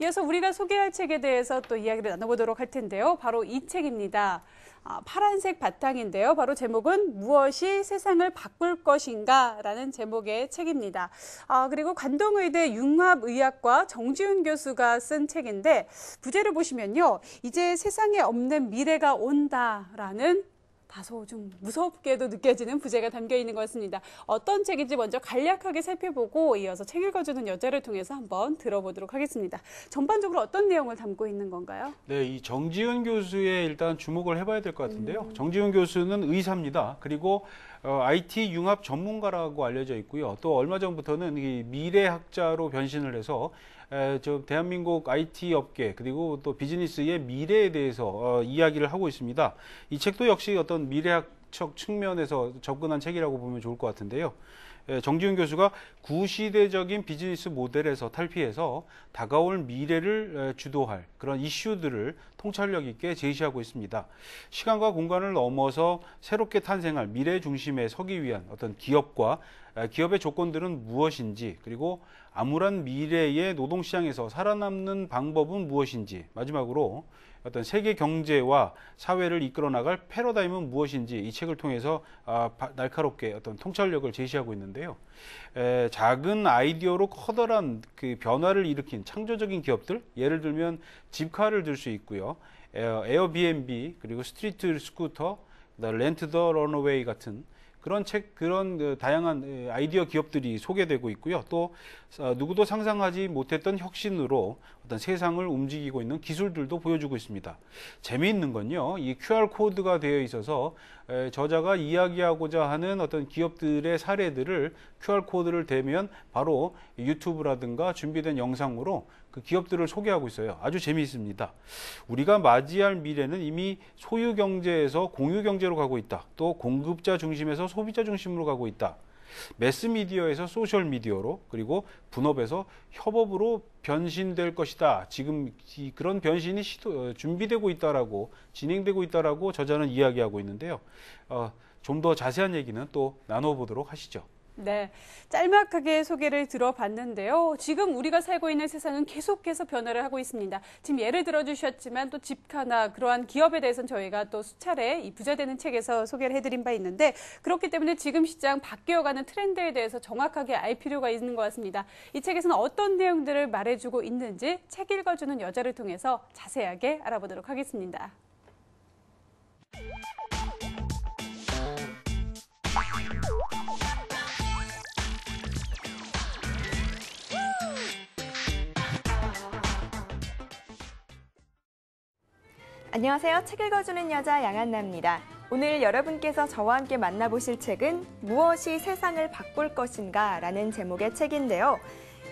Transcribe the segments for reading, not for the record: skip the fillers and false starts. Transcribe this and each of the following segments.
이어서 우리가 소개할 책에 대해서 또 이야기를 나눠보도록 할 텐데요. 바로 이 책입니다. 파란색 바탕인데요. 바로 제목은 무엇이 세상을 바꿀 것인가 라는 제목의 책입니다. 그리고 관동의대 융합의학과 정지훈 교수가 쓴 책인데 부제를 보시면요. 이제 세상에 없는 미래가 온다라는 다소 좀 무섭게도 느껴지는 부제가 담겨 있는 것 같습니다. 어떤 책인지 먼저 간략하게 살펴보고 이어서 책 읽어주는 여자를 통해서 한번 들어보도록 하겠습니다. 전반적으로 어떤 내용을 담고 있는 건가요? 네, 이 정지훈 교수의 일단 주목을 해봐야 될 것 같은데요. 정지훈 교수는 의사입니다. 그리고 IT 융합 전문가라고 알려져 있고요. 또 얼마 전부터는 이 미래학자로 변신을 해서 대한민국 IT 업계 그리고 또 비즈니스의 미래에 대해서 이야기를 하고 있습니다. 이 책도 역시 어떤 미래학적 측면에서 접근한 책이라고 보면 좋을 것 같은데요. 정지훈 교수가 구시대적인 비즈니스 모델에서 탈피해서 다가올 미래를 주도할 그런 이슈들을 통찰력 있게 제시하고 있습니다. 시간과 공간을 넘어서 새롭게 탄생할 미래 중심에 서기 위한 어떤 기업의 조건들은 무엇인지, 그리고 암울한 미래의 노동시장에서 살아남는 방법은 무엇인지, 마지막으로 어떤 세계 경제와 사회를 이끌어 나갈 패러다임은 무엇인지 이 책을 통해서 날카롭게 어떤 통찰력을 제시하고 있는데요. 작은 아이디어로 커다란 그 변화를 일으킨 창조적인 기업들, 예를 들면 집카를 들 수 있고요. 에어비앤비, 그리고 스트리트 스쿠터, 렌트 더 런어웨이 같은 그런 다양한 아이디어 기업들이 소개되고 있고요. 또 누구도 상상하지 못했던 혁신으로 어떤 세상을 움직이고 있는 기술들도 보여주고 있습니다. 재미있는 건요, 이 QR 코드가 되어 있어서 저자가 이야기하고자 하는 어떤 기업들의 사례들을 QR 코드를 대면 바로 유튜브라든가 준비된 영상으로 그 기업들을 소개하고 있어요. 아주 재미있습니다. 우리가 맞이할 미래는 이미 소유 경제에서 공유 경제로 가고 있다. 또 공급자 중심에서 소비자 중심으로 가고 있다. 매스미디어에서 소셜미디어로, 그리고 분업에서 협업으로 변신될 것이다. 지금 그런 변신이 준비되고 있다라고, 진행되고 있다라고 저자는 이야기하고 있는데요. 좀 더 자세한 얘기는 또 나눠보도록 하시죠. 네, 짤막하게 소개를 들어봤는데요. 지금 우리가 살고 있는 세상은 계속해서 변화를 하고 있습니다. 지금 예를 들어주셨지만 또 집카나 그러한 기업에 대해서는 저희가 또 수차례 이 부제되는 책에서 소개를 해드린 바 있는데, 그렇기 때문에 지금 시장 바뀌어가는 트렌드에 대해서 정확하게 알 필요가 있는 것 같습니다. 이 책에서는 어떤 내용들을 말해주고 있는지 책 읽어주는 여자를 통해서 자세하게 알아보도록 하겠습니다. 안녕하세요. 책 읽어주는 여자 양한나입니다. 오늘 여러분께서 저와 함께 만나보실 책은 무엇이 세상을 바꿀 것인가 라는 제목의 책인데요.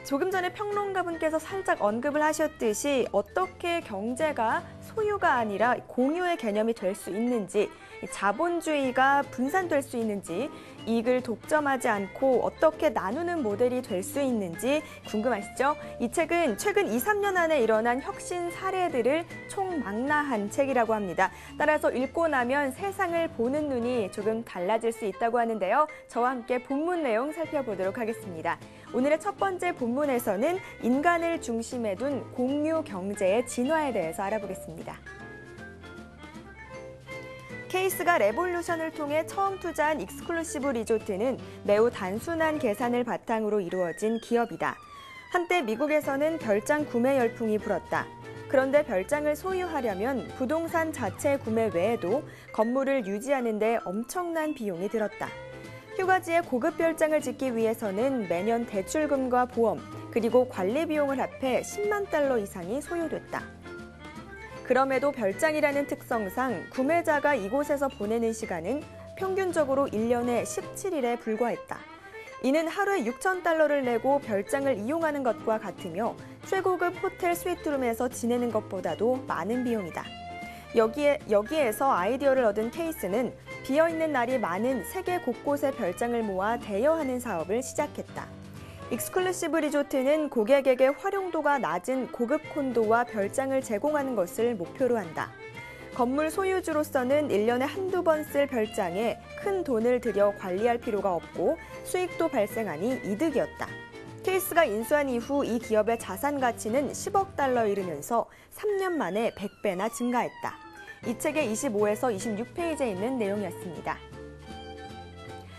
조금 전에 평론가분께서 살짝 언급을 하셨듯이 어떻게 경제가 소유가 아니라 공유의 개념이 될 수 있는지, 자본주의가 분산될 수 있는지, 이익을 독점하지 않고 어떻게 나누는 모델이 될 수 있는지 궁금하시죠? 이 책은 최근 2, 3년 안에 일어난 혁신 사례들을 총망라한 책이라고 합니다. 따라서 읽고 나면 세상을 보는 눈이 조금 달라질 수 있다고 하는데요. 저와 함께 본문 내용 살펴보도록 하겠습니다. 오늘의 첫 번째 본문에서는 인간을 중심에 둔 공유 경제의 진화에 대해서 알아보겠습니다. 케이스가 레볼루션을 통해 처음 투자한 익스클루시브 리조트는 매우 단순한 계산을 바탕으로 이루어진 기업이다. 한때 미국에서는 별장 구매 열풍이 불었다. 그런데 별장을 소유하려면 부동산 자체 구매 외에도 건물을 유지하는 데 엄청난 비용이 들었다. 휴가지에 고급 별장을 짓기 위해서는 매년 대출금과 보험, 그리고 관리 비용을 합해 10만 달러 이상이 소요됐다. 그럼에도 별장이라는 특성상 구매자가 이곳에서 보내는 시간은 평균적으로 1년에 17일에 불과했다. 이는 하루에 6,000달러를 내고 별장을 이용하는 것과 같으며 최고급 호텔 스위트룸에서 지내는 것보다도 많은 비용이다. 여기에서 아이디어를 얻은 케이스는 비어있는 날이 많은 세계 곳곳의 별장을 모아 대여하는 사업을 시작했다. 익스클루시브 리조트는 고객에게 활용도가 낮은 고급 콘도와 별장을 제공하는 것을 목표로 한다. 건물 소유주로서는 1년에 한두 번 쓸 별장에 큰 돈을 들여 관리할 필요가 없고 수익도 발생하니 이득이었다. 케이스가 인수한 이후 이 기업의 자산 가치는 10억 달러에 이르면서 3년 만에 100배나 증가했다. 이 책의 25에서 26페이지에 있는 내용이었습니다.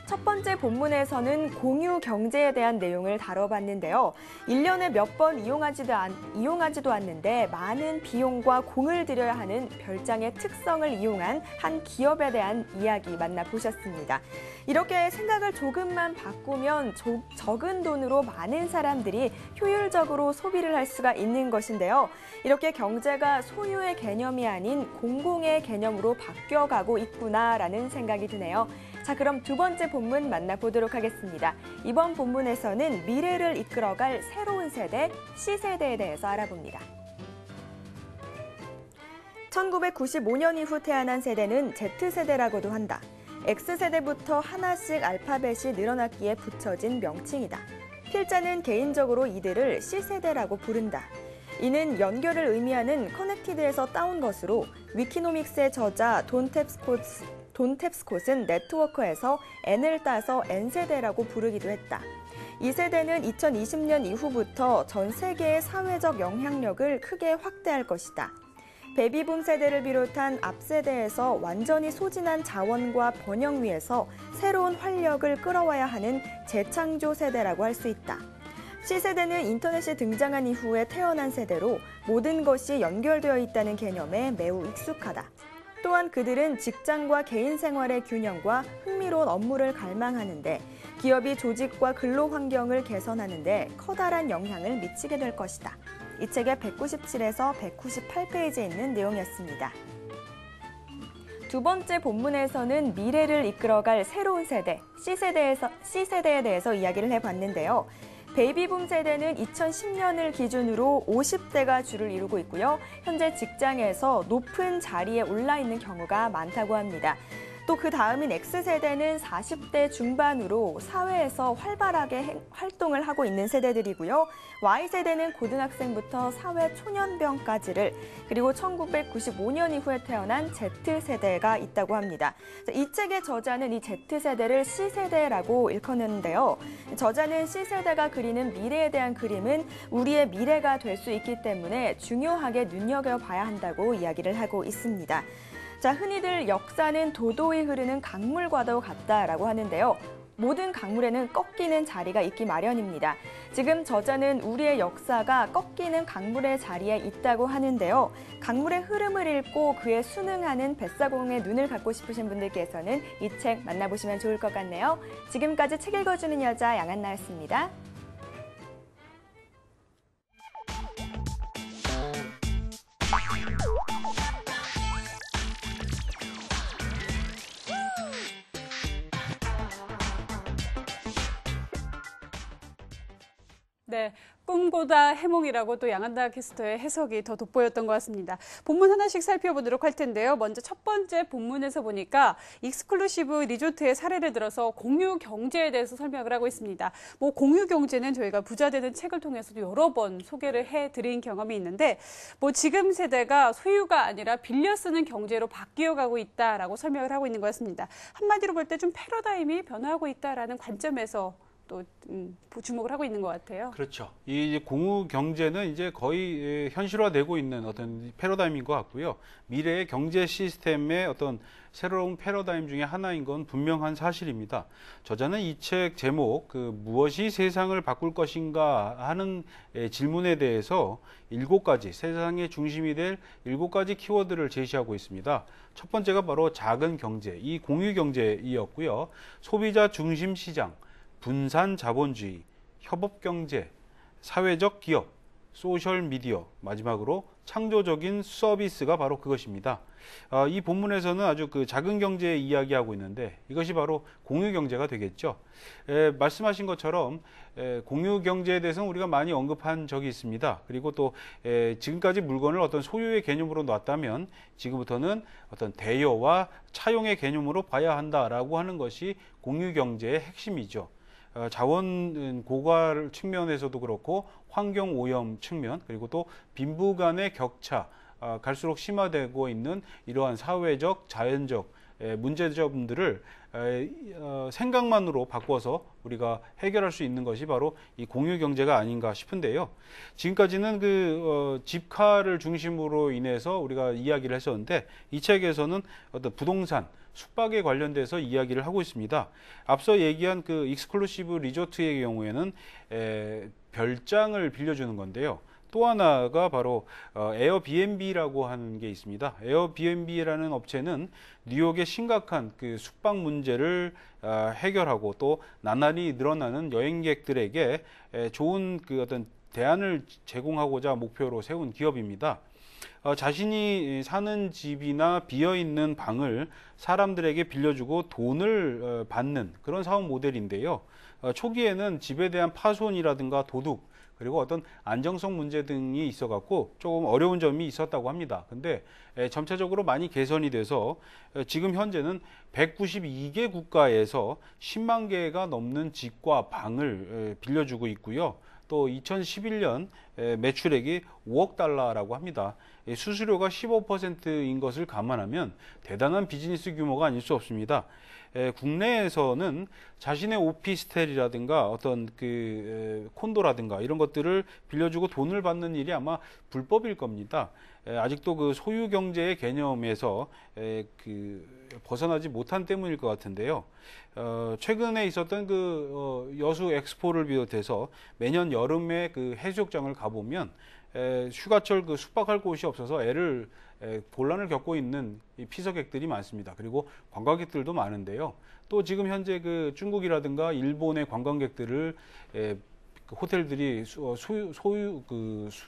첫 번째 본문에서는 공유 경제에 대한 내용을 다뤄봤는데요. 1년에 몇 번 이용하지도 않는데 많은 비용과 공을 들여야 하는 별장의 특성을 이용한 한 기업에 대한 이야기 만나보셨습니다. 이렇게 생각을 조금만 바꾸면 적은 돈으로 많은 사람들이 효율적으로 소비를 할 수가 있는 것인데요. 이렇게 경제가 소유의 개념이 아닌 공공의 개념으로 바뀌어가고 있구나라는 생각이 드네요. 자, 그럼 두 번째 본문 만나보도록 하겠습니다. 이번 본문에서는 미래를 이끌어갈 새로운 세대, C세대에 대해서 알아봅니다. 1995년 이후 태어난 세대는 Z세대라고도 한다. X세대부터 하나씩 알파벳이 늘어났기에 붙여진 명칭이다. 필자는 개인적으로 이들을 C세대라고 부른다. 이는 연결을 의미하는 커넥티드에서 따온 것으로 위키노믹스의 저자 돈 탭스콧은 네트워크에서 N을 따서 N세대라고 부르기도 했다. 이 세대는 2020년 이후부터 전 세계의 사회적 영향력을 크게 확대할 것이다. 베비붐 세대를 비롯한 앞 세대에서 완전히 소진한 자원과 번영 위에서 새로운 활력을 끌어와야 하는 재창조 세대라고 할 수 있다. C세대는 인터넷이 등장한 이후에 태어난 세대로 모든 것이 연결되어 있다는 개념에 매우 익숙하다. 또한 그들은 직장과 개인 생활의 균형과 흥미로운 업무를 갈망하는데 기업이 조직과 근로 환경을 개선하는데 커다란 영향을 미치게 될 것이다. 이 책의 197에서 198페이지에 있는 내용이었습니다. 두 번째 본문에서는 미래를 이끌어갈 새로운 세대, C세대에 대해서 이야기를 해봤는데요. 베이비붐 세대는 2010년을 기준으로 50대가 주를 이루고 있고요. 현재 직장에서 높은 자리에 올라 있는 경우가 많다고 합니다. 또 그 다음인 X세대는 40대 중반으로 사회에서 활발하게 활동을 하고 있는 세대들이고요. Y세대는 고등학생부터 사회 초년병까지를, 그리고 1995년 이후에 태어난 Z세대가 있다고 합니다. 이 책의 저자는 이 Z세대를 C세대라고 일컫는데요. 저자는 C세대가 그리는 미래에 대한 그림은 우리의 미래가 될 수 있기 때문에 중요하게 눈여겨봐야 한다고 이야기를 하고 있습니다. 자, 흔히들 역사는 도도히 흐르는 강물과도 같다라고 하는데요. 모든 강물에는 꺾이는 자리가 있기 마련입니다. 지금 저자는 우리의 역사가 꺾이는 강물의 자리에 있다고 하는데요. 강물의 흐름을 읽고 그에 순응하는 뱃사공의 눈을 갖고 싶으신 분들께서는 이 책 만나보시면 좋을 것 같네요. 지금까지 책 읽어주는 여자 양한나였습니다. 네, 꿈보다 해몽이라고 또 양한나 캐스터의 해석이 더 돋보였던 것 같습니다. 본문 하나씩 살펴보도록 할 텐데요. 먼저 첫 번째 본문에서 보니까 익스클루시브 리조트의 사례를 들어서 공유 경제에 대해서 설명을 하고 있습니다. 공유 경제는 저희가 부자 되는 책을 통해서도 여러 번 소개를 해드린 경험이 있는데 지금 세대가 소유가 아니라 빌려 쓰는 경제로 바뀌어가고 있다라고 설명을 하고 있는 것 같습니다. 한마디로 볼 때 좀 패러다임이 변화하고 있다라는 관점에서 또 주목을 하고 있는 것 같아요. 그렇죠. 이 공유 경제는 이제 거의 현실화되고 있는 어떤 패러다임인 것 같고요. 미래의 경제 시스템의 어떤 새로운 패러다임 중에 하나인 건 분명한 사실입니다. 저자는 이 책 제목 무엇이 세상을 바꿀 것인가 하는 질문에 대해서 7가지, 세상의 중심이 될 7가지 키워드를 제시하고 있습니다. 첫 번째가 바로 작은 경제, 이 공유 경제이었고요. 소비자 중심 시장, 분산 자본주의, 협업 경제, 사회적 기업, 소셜 미디어, 마지막으로 창조적인 서비스가 바로 그것입니다. 이 본문에서는 아주 작은 경제 이야기하고 있는데 이것이 바로 공유 경제가 되겠죠. 말씀하신 것처럼 공유 경제에 대해서는 우리가 많이 언급한 적이 있습니다. 그리고 또 지금까지 물건을 어떤 소유의 개념으로 놨다면 지금부터는 어떤 대여와 차용의 개념으로 봐야 한다라고 하는 것이 공유 경제의 핵심이죠. 자원 고갈 측면에서도 그렇고 환경 오염 측면, 그리고 또 빈부 간의 격차 갈수록 심화되고 있는 이러한 사회적, 자연적 문제점들을 생각만으로 바꿔서 우리가 해결할 수 있는 것이 바로 이 공유 경제가 아닌가 싶은데요. 지금까지는 집카를 중심으로 인해서 우리가 이야기를 했었는데 이 책에서는 어떤 부동산, 숙박에 관련돼서 이야기를 하고 있습니다. 앞서 얘기한 그 익스클루시브 리조트의 경우에는 별장을 빌려주는 건데요. 또 하나가 바로 에어비앤비라고 하는 게 있습니다. 에어비앤비라는 업체는 뉴욕의 심각한 그 숙박 문제를 해결하고 또 나날이 늘어나는 여행객들에게 좋은 그 어떤 대안을 제공하고자 목표로 세운 기업입니다. 자신이 사는 집이나 비어있는 방을 사람들에게 빌려주고 돈을 받는 그런 사업 모델인데요. 초기에는 집에 대한 파손이라든가 도둑, 그리고 어떤 안정성 문제 등이 있어갖고 조금 어려운 점이 있었다고 합니다. 근데 점차적으로 많이 개선이 돼서 지금 현재는 192개 국가에서 10만 개가 넘는 집과 방을 빌려주고 있고요. 또 2011년 매출액이 5억 달러라고 합니다. 수수료가 15%인 것을 감안하면 대단한 비즈니스 규모가 아닐 수 없습니다. 국내에서는 자신의 오피스텔이라든가 어떤 그 콘도라든가 이런 것들을 빌려주고 돈을 받는 일이 아마 불법일 겁니다. 아직도 그 소유 경제의 개념에서 벗어나지 못한 때문일 것 같은데요. 최근에 있었던 여수 엑스포를 비롯해서 매년 여름에 그 해수욕장을 가보면 휴가철 숙박할 곳이 없어서 곤란을 겪고 있는 이 피서객들이 많습니다. 그리고 관광객들도 많은데요. 또 지금 현재 그 중국이라든가 일본의 관광객들을 호텔들이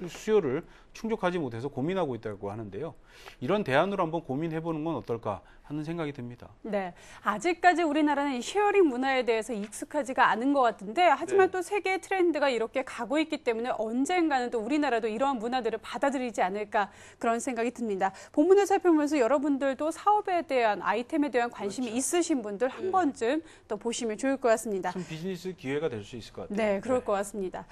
수요를 충족하지 못해서 고민하고 있다고 하는데요. 이런 대안으로 한번 고민해 보는 건 어떨까 하는 생각이 듭니다. 네, 아직까지 우리나라는 이 쉐어링 문화에 대해서 익숙하지가 않은 것 같은데 하지만 또 세계 트렌드가 이렇게 가고 있기 때문에 언젠가는 또 우리나라도 이러한 문화들을 받아들이지 않을까 그런 생각이 듭니다. 본문을 살펴보면서 여러분들도 사업에 대한 아이템에 대한 관심이 있으신 분들 한 번쯤 또 보시면 좋을 것 같습니다. 큰 비즈니스 기회가 될 수 있을 것 같아요. 네, 그럴 것 같습니다.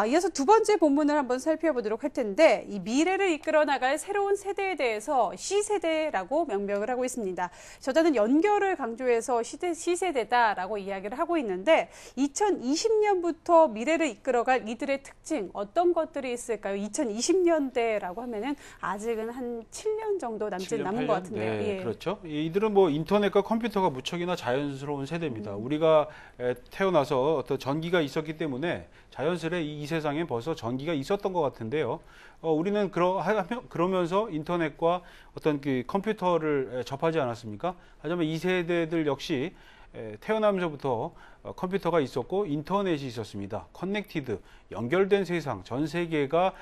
이어서 두 번째 본문을 한번 살펴보도록 할 텐데 이 미래를 이끌어 나갈 새로운 세대에 대해서 C세대라고 명명을 하고 있습니다. 저자는 연결을 강조해서 C세대다라고 이야기를 하고 있는데 2020년부터 미래를 이끌어갈 이들의 특징 어떤 것들이 있을까요? 2020년대라고 하면은 아직은 한 7년 정도 남은 것 같은데요. 네, 예. 그렇죠. 이들은 뭐 인터넷과 컴퓨터가 무척이나 자연스러운 세대입니다. 우리가 태어나서 어떤 전기가 있었기 때문에 자연스레 이 세상에 벌써 전기가 있었던 것 같은데요. 우리는 그러면서 인터넷과 어떤 그 컴퓨터를 접하지 않았습니까? 하지만 이 세대들 역시 태어나면서부터 컴퓨터가 있었고 인터넷이 있었습니다. 커넥티드, 연결된 세상, 전 세계가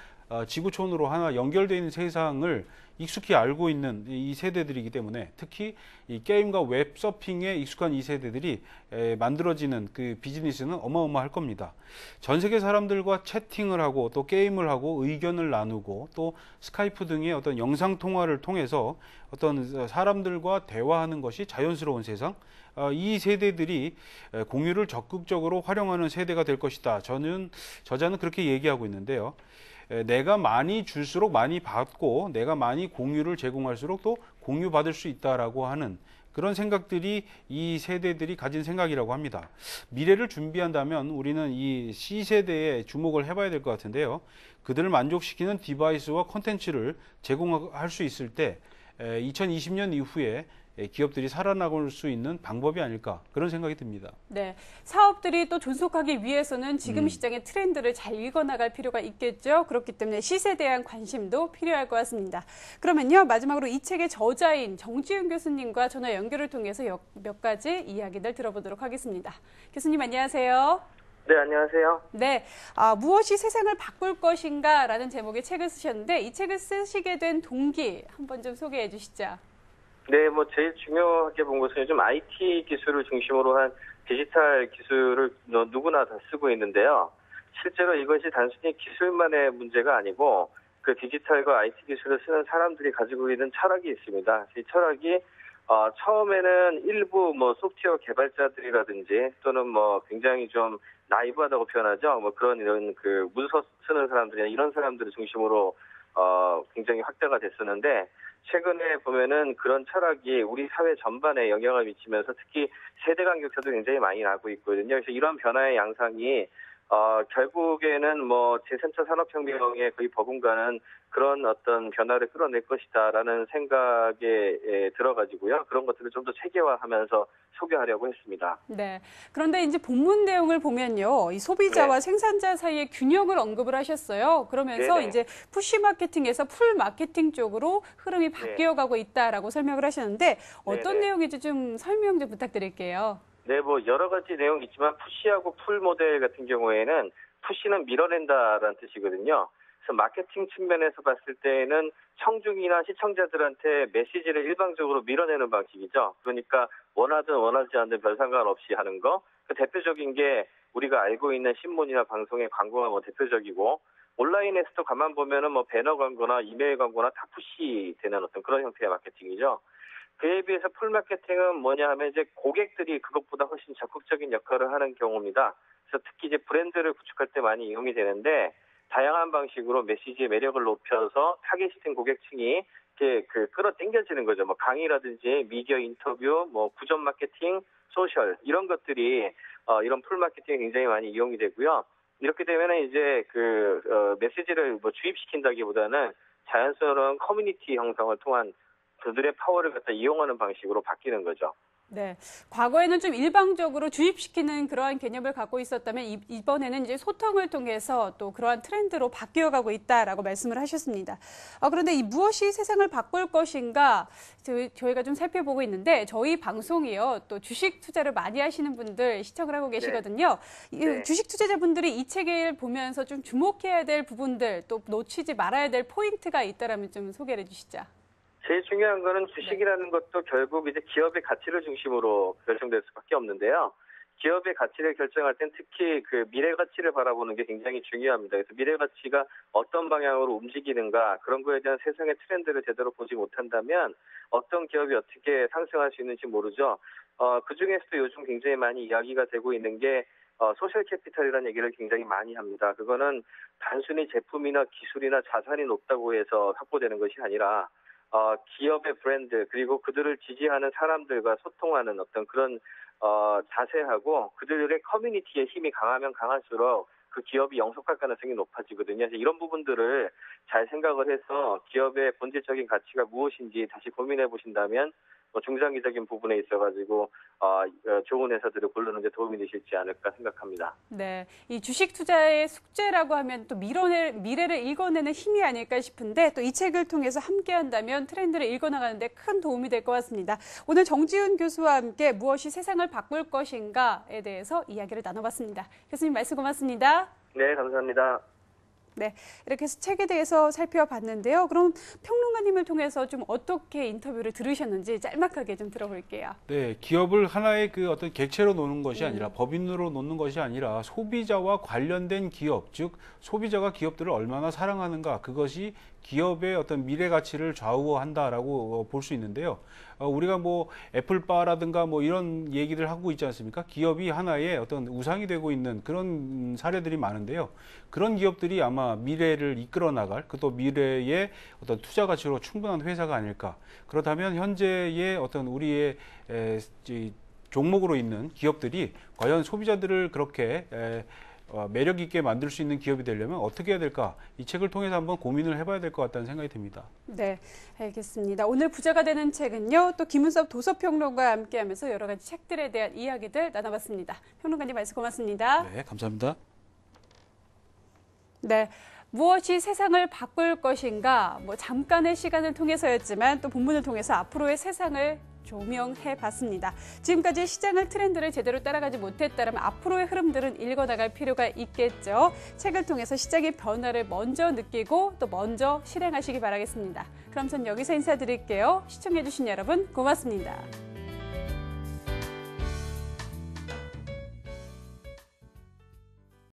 지구촌으로 하나 연결되어 있는 세상을 익숙히 알고 있는 이 세대들이기 때문에 특히 이 게임과 웹 서핑에 익숙한 이 세대들이 만들어지는 그 비즈니스는 어마어마할 겁니다. 전 세계 사람들과 채팅을 하고 또 게임을 하고 의견을 나누고 또 스카이프 등의 어떤 영상 통화를 통해서 어떤 사람들과 대화하는 것이 자연스러운 세상, 이 세대들이 공유를 적극적으로 활용하는 세대가 될 것이다. 저자는 그렇게 얘기하고 있는데요. 내가 많이 줄수록 많이 받고 내가 많이 공유를 제공할수록 또 공유받을 수 있다라고 하는 그런 생각들이 이 세대들이 가진 생각이라고 합니다. 미래를 준비한다면 우리는 이 C세대에 주목을 해봐야 될 것 같은데요. 그들을 만족시키는 디바이스와 콘텐츠를 제공할 수 있을 때 2020년 이후에 기업들이 살아나갈 수 있는 방법이 아닐까 그런 생각이 듭니다. 네, 사업들이 또 존속하기 위해서는 지금 시장의 트렌드를 잘 읽어나갈 필요가 있겠죠. 그렇기 때문에 시세에 대한 관심도 필요할 것 같습니다. 그러면요, 마지막으로 이 책의 저자인 정지훈 교수님과 전화 연결을 통해서 몇 가지 이야기들 들어보도록 하겠습니다. 교수님 안녕하세요. 네, 안녕하세요. 네, 무엇이 세상을 바꿀 것인가 라는 제목의 책을 쓰셨는데 이 책을 쓰시게 된 동기 한번 좀 소개해 주시죠. 네, 뭐 제일 중요하게 본 것은 요즘 IT 기술을 중심으로 한 디지털 기술을 누구나 다 쓰고 있는데요. 실제로 이것이 단순히 기술만의 문제가 아니고 그 디지털과 IT 기술을 쓰는 사람들이 가지고 있는 철학이 있습니다. 이 철학이 처음에는 일부 뭐 소프트웨어 개발자들이라든지 또는 뭐 굉장히 좀 나이브하다고 표현하죠. 뭐 이런 그 문서 쓰는 사람들이나 이런 사람들을 중심으로 굉장히 확대가 됐었는데 최근에 보면은 그런 철학이 우리 사회 전반에 영향을 미치면서 특히 세대 간 격차도 굉장히 많이 나고 있거든요. 그래서 이런 변화의 양상이 결국에는 뭐 제3차 산업혁명에 거의 버금가는 그런 어떤 변화를 끌어낼 것이다라는 생각에 들어가지고요. 그런 것들을 좀 더 체계화하면서 소개하려고 했습니다. 네. 그런데 이제 본문 내용을 보면요. 이 소비자와 네. 생산자 사이의 균형을 언급을 하셨어요. 그러면서 네네. 이제 푸시 마케팅에서 풀 마케팅 쪽으로 흐름이 바뀌어가고 있다라고 설명을 하셨는데 어떤 네네. 내용인지 좀 설명 좀 부탁드릴게요. 네, 뭐 여러 가지 내용이 있지만 푸시하고 풀 모델 같은 경우에는 푸시는 밀어낸다라는 뜻이거든요. 그래서 마케팅 측면에서 봤을 때는 청중이나 시청자들한테 메시지를 일방적으로 밀어내는 방식이죠. 그러니까 원하든 원하지 않든 별 상관없이 하는 거. 그 대표적인 게 우리가 알고 있는 신문이나 방송의 광고가 뭐 대표적이고 온라인에서도 가만 보면은 뭐 배너 광고나 이메일 광고나 다 푸시되는 어떤 그런 형태의 마케팅이죠. 그에 비해서 풀 마케팅은 뭐냐 하면 이제 고객들이 그것보다 훨씬 적극적인 역할을 하는 경우입니다. 그래서 특히 이제 브랜드를 구축할 때 많이 이용이 되는데 다양한 방식으로 메시지의 매력을 높여서 타겟팅 고객층이 이렇게 끌어당겨지는 거죠. 뭐 강의라든지 미디어 인터뷰, 뭐 구전 마케팅, 소셜 이런 것들이 이런 풀 마케팅에 굉장히 많이 이용이 되고요. 이렇게 되면은 이제 메시지를 뭐 주입시킨다기보다는 자연스러운 커뮤니티 형성을 통한 그들의 파워를 갖다 이용하는 방식으로 바뀌는 거죠. 네. 과거에는 좀 일방적으로 주입시키는 그러한 개념을 갖고 있었다면 이번에는 이제 소통을 통해서 또 그러한 트렌드로 바뀌어가고 있다라고 말씀을 하셨습니다. 그런데 이 무엇이 세상을 바꿀 것인가 저희가 좀 살펴보고 있는데 저희 방송이요. 또 주식 투자를 많이 하시는 분들 시청을 하고 계시거든요. 네. 주식 투자자분들이 이 책을 보면서 좀 주목해야 될 부분들 또 놓치지 말아야 될 포인트가 있다라면 좀 소개를 해주시죠. 제일 중요한 거는 주식이라는 것도 결국 이제 기업의 가치를 중심으로 결정될 수밖에 없는데요. 기업의 가치를 결정할 땐 특히 그 미래 가치를 바라보는 게 굉장히 중요합니다. 그래서 미래 가치가 어떤 방향으로 움직이는가 그런 거에 대한 세상의 트렌드를 제대로 보지 못한다면 어떤 기업이 어떻게 상승할 수 있는지 모르죠. 그 중에서도 요즘 굉장히 많이 이야기가 되고 있는 게 소셜 캐피탈이라는 얘기를 굉장히 많이 합니다. 그거는 단순히 제품이나 기술이나 자산이 높다고 해서 확보되는 것이 아니라 기업의 브랜드 그리고 그들을 지지하는 사람들과 소통하는 어떤 그런 자세하고 그들의 커뮤니티의 힘이 강하면 강할수록 그 기업이 영속할 가능성이 높아지거든요. 그래서 이런 부분들을 잘 생각을 해서 기업의 본질적인 가치가 무엇인지 다시 고민해 보신다면 중장기적인 부분에 있어가지고 좋은 회사들을 고르는 데 도움이 되실지 않을까 생각합니다. 네, 이 주식 투자의 숙제라고 하면 또 미래를 읽어내는 힘이 아닐까 싶은데 또 이 책을 통해서 함께한다면 트렌드를 읽어나가는 데 큰 도움이 될 것 같습니다. 오늘 정지훈 교수와 함께 무엇이 세상을 바꿀 것인가에 대해서 이야기를 나눠봤습니다. 교수님 말씀 고맙습니다. 네, 감사합니다. 네, 이렇게 해서 책에 대해서 살펴봤는데요. 그럼 평론가님을 통해서 좀 어떻게 인터뷰를 들으셨는지 짤막하게 좀 들어볼게요. 네, 기업을 하나의 그 어떤 객체로 놓는 것이 아니라 법인으로 놓는 것이 아니라 소비자와 관련된 기업, 즉 소비자가 기업들을 얼마나 사랑하는가 그것이 기업의 어떤 미래 가치를 좌우한다라고 볼 수 있는데요. 우리가 뭐 애플바라든가 뭐 이런 얘기를 하고 있지 않습니까? 기업이 하나의 어떤 우상이 되고 있는 그런 사례들이 많은데요. 그런 기업들이 아마 미래를 이끌어 나갈, 또 미래의 어떤 투자 가치로 충분한 회사가 아닐까. 그렇다면 현재의 어떤 우리의 종목으로 있는 기업들이 과연 소비자들을 그렇게 매력 있게 만들 수 있는 기업이 되려면 어떻게 해야 될까? 이 책을 통해서 한번 고민을 해봐야 될 것 같다는 생각이 듭니다. 네, 알겠습니다. 오늘 부자가 되는 책은요, 또 김은섭 도서평론가와 함께하면서 여러 가지 책들에 대한 이야기들 나눠봤습니다. 평론가님 말씀 고맙습니다. 네, 감사합니다. 네. 무엇이 세상을 바꿀 것인가? 잠깐의 시간을 통해서였지만 또 본문을 통해서 앞으로의 세상을 조명해 봤습니다. 지금까지 시장의 트렌드를 제대로 따라가지 못했다면 앞으로의 흐름들은 읽어나갈 필요가 있겠죠. 책을 통해서 시장의 변화를 먼저 느끼고 또 먼저 실행하시기 바라겠습니다. 그럼 전 여기서 인사드릴게요. 시청해주신 여러분 고맙습니다.